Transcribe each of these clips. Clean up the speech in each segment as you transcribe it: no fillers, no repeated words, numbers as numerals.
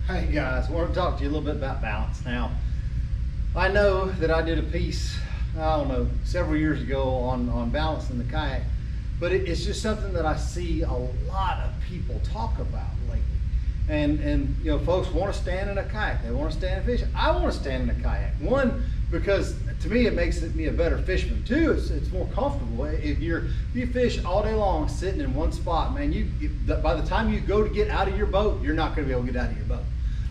Hey guys, I want to talk to you a little bit about balance. Now, I know that I did a piece, I don't know, several years ago on balance in the kayak, but it's just something that I see a lot of people talk about lately. And you know, folks want to stand in a kayak, they want to stand and fish. I want to stand in a kayak. One, because to me it makes me a better fisherman. Two, it's more comfortable. If you fish all day long sitting in one spot, man, by the time you go to get out of your boat, you're not going to be able to get out of your boat.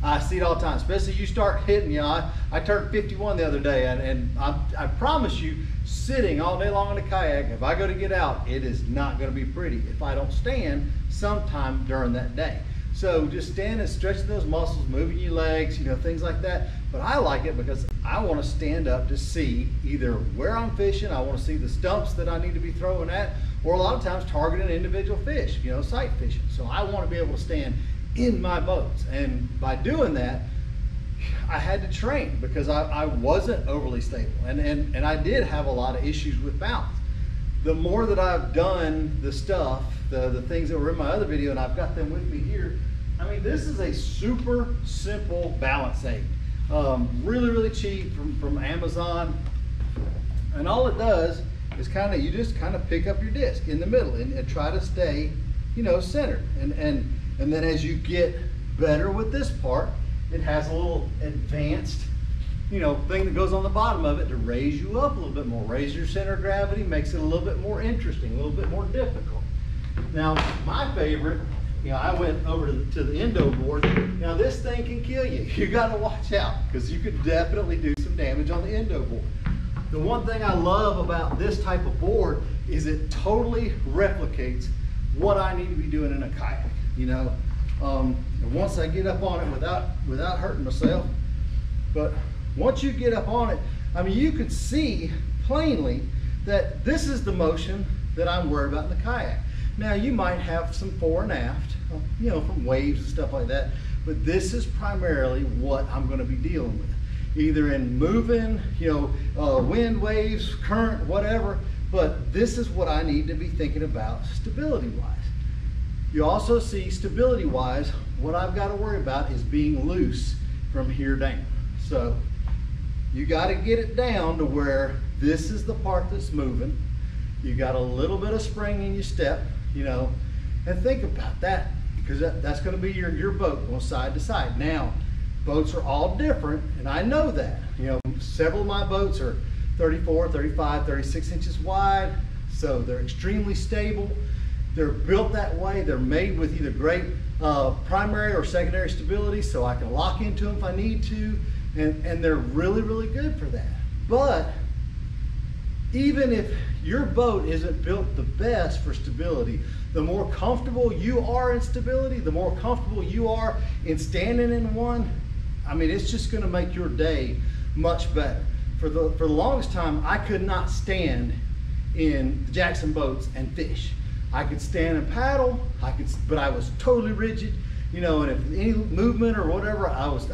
I see it all the time, especially you start hitting, you know, I turned 51 the other day, and I promise you, sitting all day long in a kayak, if I go to get out, it is not going to be pretty if I don't stand sometime during that day. So just stand and stretching those muscles, moving your legs, you know, things like that. But I like it because I want to stand up to see either where I'm fishing, I want to see the stumps that I need to be throwing at, or a lot of times targeting individual fish, you know, sight fishing. So I want to be able to stand in my boats, and by doing that I had to train because I wasn't overly stable, and I did have a lot of issues with balance. The more that I've done the stuff, the things that were in my other video, and I've got them with me here, I mean, this is a super simple balance aid, really cheap from Amazon, and all it does is you just pick up your disc in the middle and try to stay, you know, centered, and then as you get better with this part, it has a little advanced, you know, thing that goes on the bottom of it to raise you up a little bit more, raise your center of gravity, makes it a little bit more interesting, a little bit more difficult. Now, my favorite, you know, I went over to the endo board. Now, this thing can kill you. You got to watch out because you could definitely do some damage on the endo board. The one thing I love about this type of board is it totally replicates what I need to be doing in a kayak. You know, and once I get up on it without hurting myself, but once you get up on it, I mean, you could see plainly that this is the motion that I'm worried about in the kayak. Now, you might have some fore and aft, you know, from waves and stuff like that, but this is primarily what I'm going to be dealing with, either in moving, you know, wind, waves, current, whatever, but this is what I need to be thinking about stability-wise. You also see stability-wise, what I've got to worry about is being loose from here down. So you got to get it down to where this is the part that's moving. You got a little bit of spring in your step, you know, and think about that because that's going to be your boat going side to side. Now, boats are all different, and I know that. You know, several of my boats are 34, 35, 36 inches wide, so they're extremely stable. They're built that way. They're made with either great primary or secondary stability, so I can lock into them if I need to, and they're really good for that. But even if your boat isn't built the best for stability, the more comfortable you are in stability, the more comfortable you are in standing in one, I mean, it's just going to make your day much better. For the longest time, I could not stand in the Jackson boats and fish. I could stand and paddle, but I was totally rigid, you know, and if any movement or whatever, I was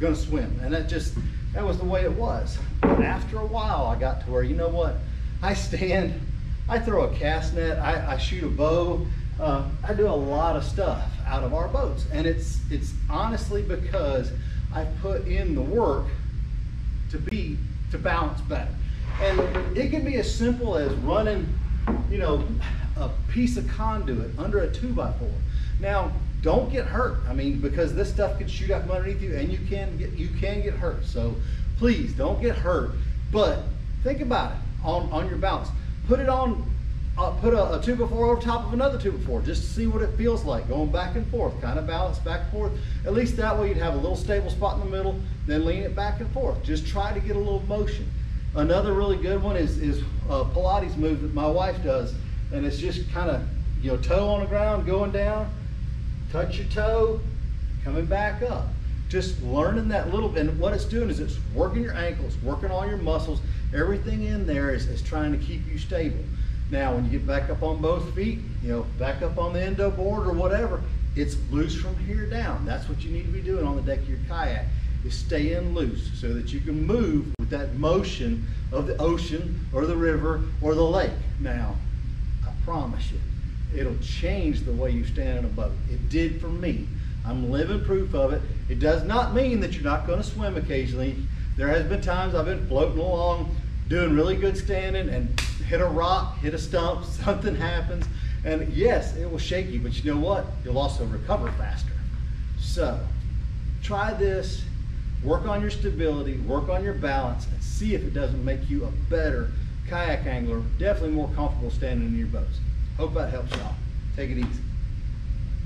gonna swim, and that was the way it was. But after a while, I got to where, you know what, I stand, I throw a cast net, I shoot a bow, I do a lot of stuff out of our boats, and it's honestly because I put in the work to balance better. And it can be as simple as running, you know, a piece of conduit under a 2x4. Now, don't get hurt. I mean, because this stuff can shoot up from underneath you, and you can get hurt. So please don't get hurt. But think about it on your balance. Put it on. Put a 2x4 over top of another 2x4 just to see what it feels like going back and forth, kind of balance back and forth. At least that way you'd have a little stable spot in the middle, then lean it back and forth. Just try to get a little motion. Another really good one is a Pilates move that my wife does, and it's just kind of, you know, toe on the ground, going down, touch your toe, coming back up. Just learning that little bit, and what it's doing is it's working your ankles, working all your muscles. Everything in there is trying to keep you stable. Now, when you get back up on both feet, you know, back up on the endo board or whatever, it's loose from here down. That's what you need to be doing on the deck of your kayak, is staying loose so that you can move with that motion of the ocean or the river or the lake. Now, I promise you, it'll change the way you stand in a boat. It did for me. I'm living proof of it. It does not mean that you're not going to swim occasionally. There has been times I've been floating along, doing really good standing, and hit a rock, hit a stump, something happens, and yes, it will shake you, but you know what? You'll also recover faster. So try this, work on your stability, work on your balance, and see if it doesn't make you a better kayak angler, definitely more comfortable standing in your boats. Hope that helps y'all. Take it easy.